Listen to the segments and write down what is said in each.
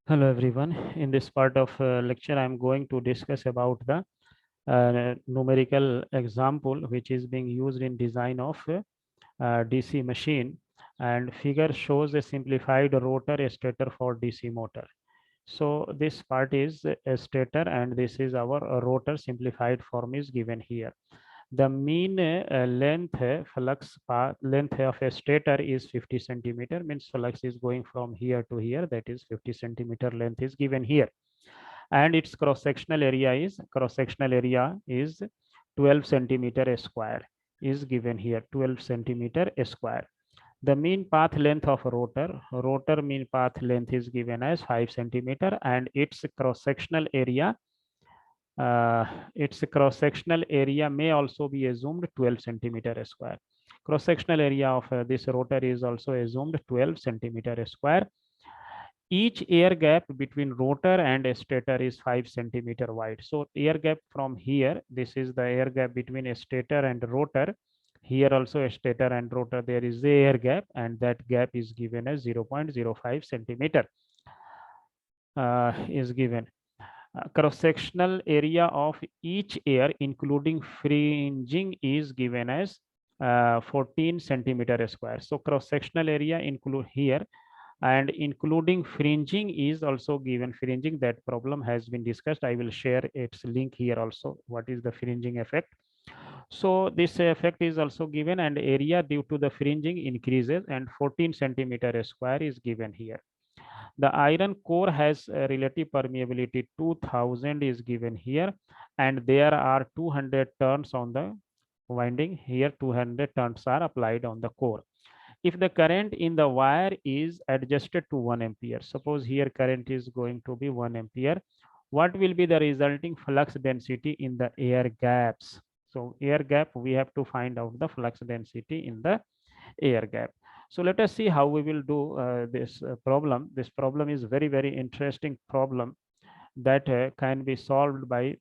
Hello everyone. In this part of lecture, I am going to discuss about the numerical example which is being used in design of DC machine, and figure shows a simplified rotor stator for DC motor. So this part is a stator and this is our rotor. Simplified form is given here. The mean length flux path length of a stator is 50 centimeter, means flux is going from here to here, that is 50 centimeter length is given here, and its cross sectional area is 12 centimeter square is given here, 12 centimeter square. The mean path length of rotor mean path length is given as 5 centimeter, and uh, its cross sectional area may also be assumed 12 centimeter square. Cross sectional area of this rotor is also assumed 12 centimeter square. Each air gap between rotor and stator is 5 centimeter wide. So air gap from here, this is the air gap between a stator and rotor. Here also a stator and rotor, there is a air gap, and that gap is given as 0.05 centimeter is given. Cross-sectional area of each air including fringing is given as 14 centimeter square. So cross-sectional area include here, and including fringing is also given. Fringing, that problem has been discussed. I will share its link here also, what is the fringing effect. So this effect is also given, and area due to the fringing increases, and 14 centimeter square is given here. The iron core has a relative permeability 2000 is given here, and there are 200 turns on the winding. Here 200 turns are applied on the core. If the current in the wire is adjusted to 1 ampere, suppose here current is going to be 1 ampere, what will be the resulting flux density in the air gaps? So air gap, we have to find out the flux density in the air gap. So let us see how we will do this problem. This problem is very interesting problem that can be solved by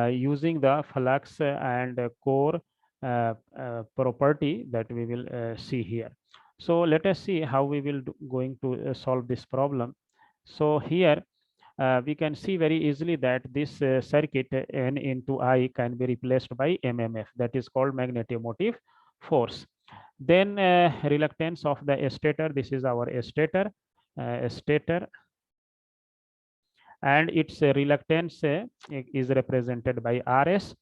using the flux and core property that we will see here. So let us see how we will going to solve this problem. So here we can see very easily that this circuit N into I can be replaced by MMF, that is called magnetomotive force. Then reluctance of the stator, this is our stator, and its reluctance is represented by RS.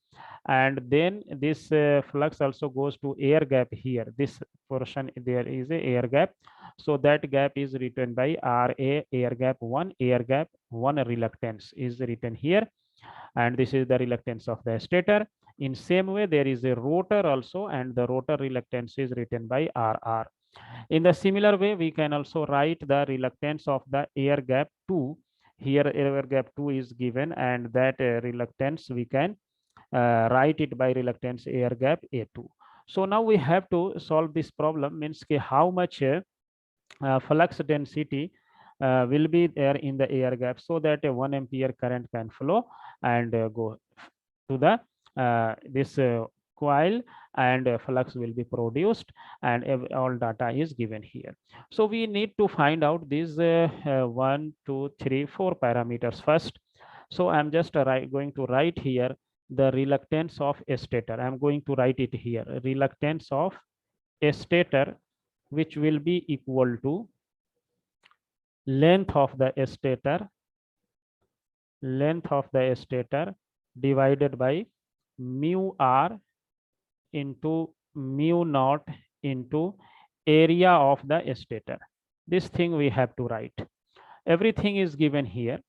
And then this flux also goes to air gap here. This portion, there is a air gap. So that gap is written by RA, air gap 1 reluctance is written here. And this is the reluctance of the stator. In same way, there is a rotor also, and the rotor reluctance is written by RR. In the similar way, we can also write the reluctance of the air gap 2. Here air gap 2 is given, and that reluctance we can write it by reluctance air gap A2. So now we have to solve this problem, means how much flux density will be there in the air gap, so that a 1 ampere current can flow and go to the this coil, and flux will be produced, and all data is given here. So we need to find out these 1 2 3 4 parameters first. So I'm just going to write here the reluctance of a stator. I'm going to write it here, reluctance of a stator, which will be equal to length of the stator divided by mu r into mu naught into area of the stator. This thing we have to write. Everything is given here.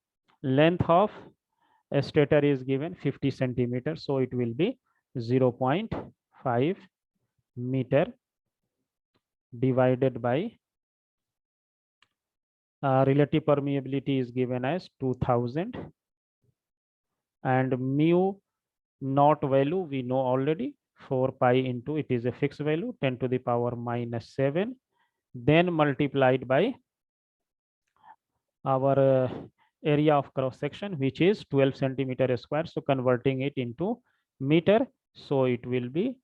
Length of a stator is given 50 centimeters, so it will be 0.5 meter divided by relative permeability is given as 2000, and mu naught value we know already, 4 pi into, it is a fixed value, 10 to the power minus 7, then multiplied by our area of cross section, which is 12 centimeter square. So converting it into meter, so it will be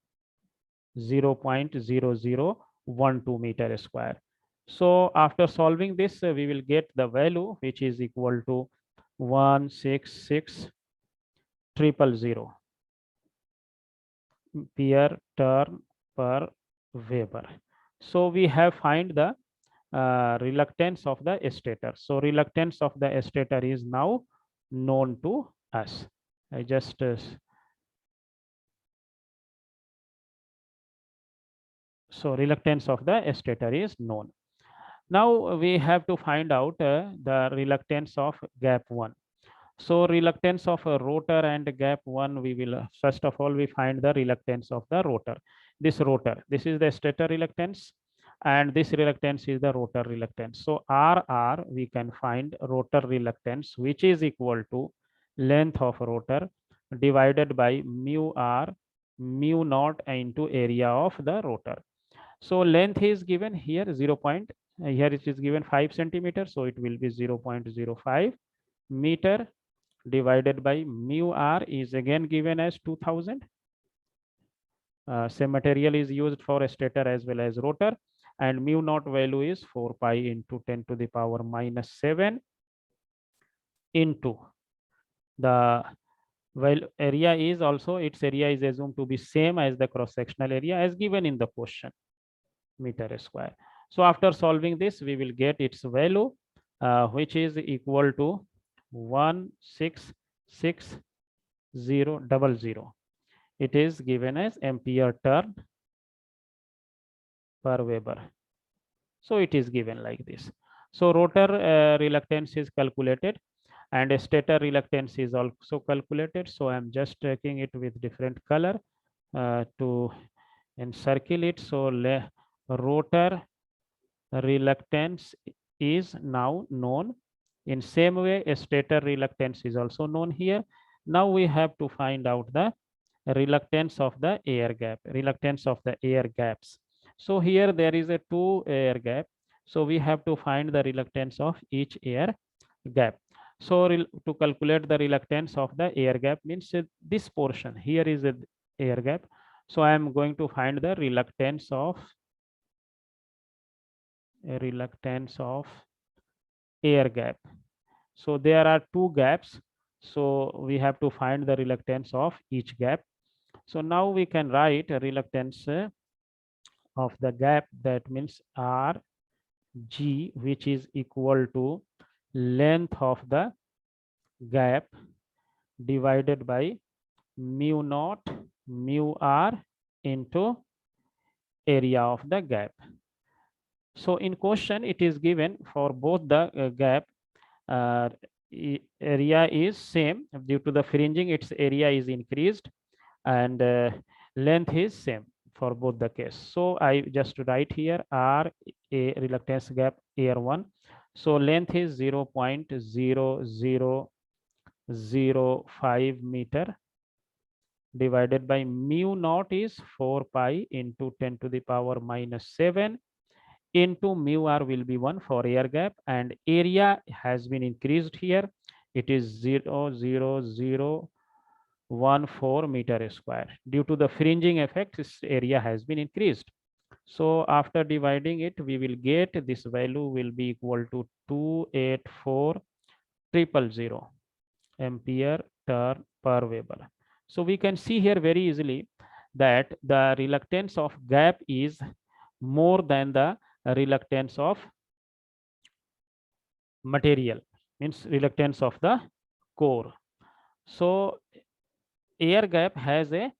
0.0012 meter square. So after solving this, we will get the value which is equal to 166,000 ampere turn per Weber. So we have find the reluctance of the stator. So reluctance of the stator is now known to us. I just so reluctance of the stator is known. Now we have to find out the reluctance of gap 1. So reluctance of a rotor and gap 1, we will first of all we find the reluctance of the rotor. This is the stator reluctance, and this reluctance is the rotor reluctance. So RR, we can find rotor reluctance, which is equal to length of rotor divided by mu R mu naught into area of the rotor. So length is given here 0. Here it is given 5 centimeters, so it will be 0.05 meter divided by mu R is again given as 2000. Same material is used for a stator as well as rotor, and mu naught value is 4 pi into 10 to the power minus 7 into the, well, area is also, its area is assumed to be same as the cross sectional area as given in the question, meter square. So after solving this, we will get its value, which is equal to 166,000. It is given as ampere turn per Weber. So it is given like this. So rotor reluctance is calculated, and stator reluctance is also calculated. So I am just taking it with different color to encircle it. So rotor reluctance is now known. In same way, a stator reluctance is also known here. Now we have to find out the reluctance of the air gap, reluctance of the air gaps. So here there is a 2 air gap. So we have to find the reluctance of each air gap. So to calculate the reluctance of the air gap means this portion here is a air gap. So I am going to find the reluctance of air gap. So there are 2 gaps. So we have to find the reluctance of each gap. So now we can write a reluctance of the gap, that means Rg, which is equal to length of the gap divided by mu naught mu R into area of the gap. So in question it is given for both the gap area is same. Due to the fringing, its area is increased, and length is same for both the case. So I just write here R a reluctance gap air 1. So length is 0.0005 meter divided by mu naught is 4 pi into 10 to the power minus 7 into mu R will be 1 for air gap, and area has been increased here. It is 0.0014 meter square. Due to the fringing effect, this area has been increased. So after dividing it, we will get this value will be equal to 284,000 ampere turn per Weber. So we can see here very easily that the reluctance of gap is more than the reluctance of material, means reluctance of the core. So air gap has a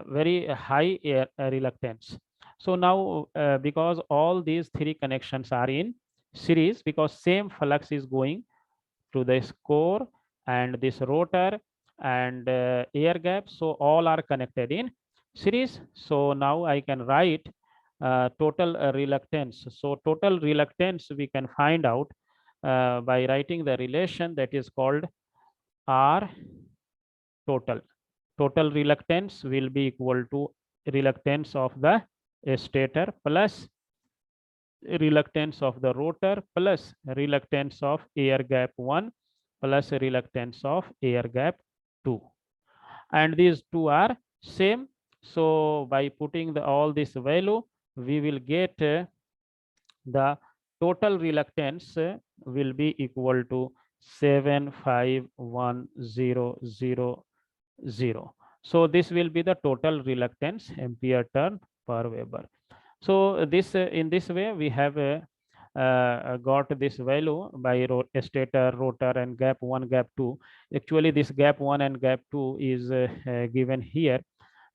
very high air reluctance. So now because all these 3 connections are in series, because same flux is going to this core and this rotor and air gap, so all are connected in series. So now I can write total reluctance. So total reluctance we can find out by writing the relation that is called R total. Total reluctance will be equal to reluctance of the stator plus reluctance of the rotor plus reluctance of air gap 1 plus reluctance of air gap 2, and these two are same. So by putting all this value, we will get the total reluctance will be equal to 751,000. So this will be the total reluctance ampere turn per Weber. So this in this way we have got this value by stator, rotor, and gap 1, gap 2. Actually, this gap 1 and gap 2 is given here.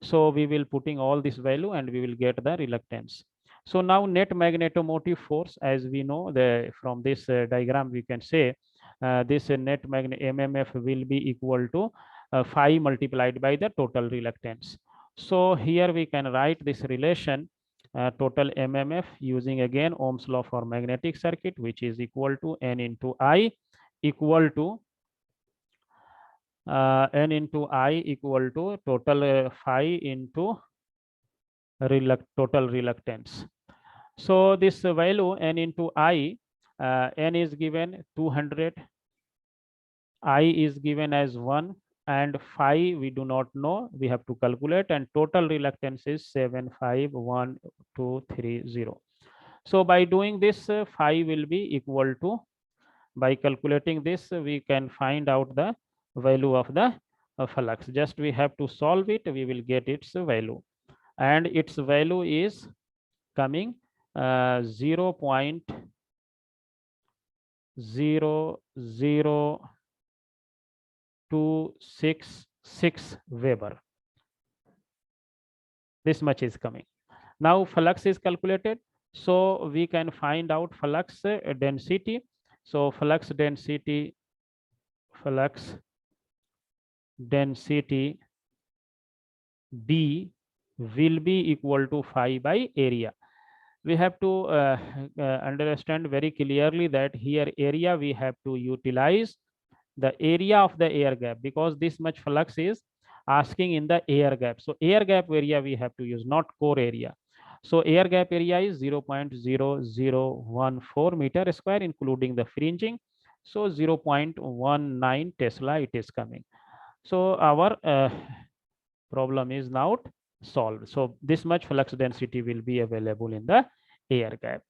So we will putting all this value and we will get the reluctance. So now net magnetomotive force, as we know the from this diagram we can say this net MMF will be equal to 5 multiplied by the total reluctance. So here we can write this relation total MMF using again Ohm's law for magnetic circuit, which is equal to N into I equal to N into I equal to total phi into total reluctance. So this value N into I, N is given 200, I is given as 1, and phi we do not know, we have to calculate, and total reluctance is 751,230. So by doing this, phi will be equal to, by calculating this, we can find out the value of the flux. Just we have to solve it, we will get its value. And its value is coming 0.00266 Weber. This much is coming. Now flux is calculated, so we can find out flux density. So flux density D will be equal to phi by area. We have to understand very clearly that here area we have to utilize the area of the air gap, because this much flux is asking in the air gap. So air gap area we have to use, not core area. So air gap area is 0.0014 meter square, including the fringing. So 0.19 Tesla it is coming. So our problem is now solved. So this much flux density will be available in the air gap.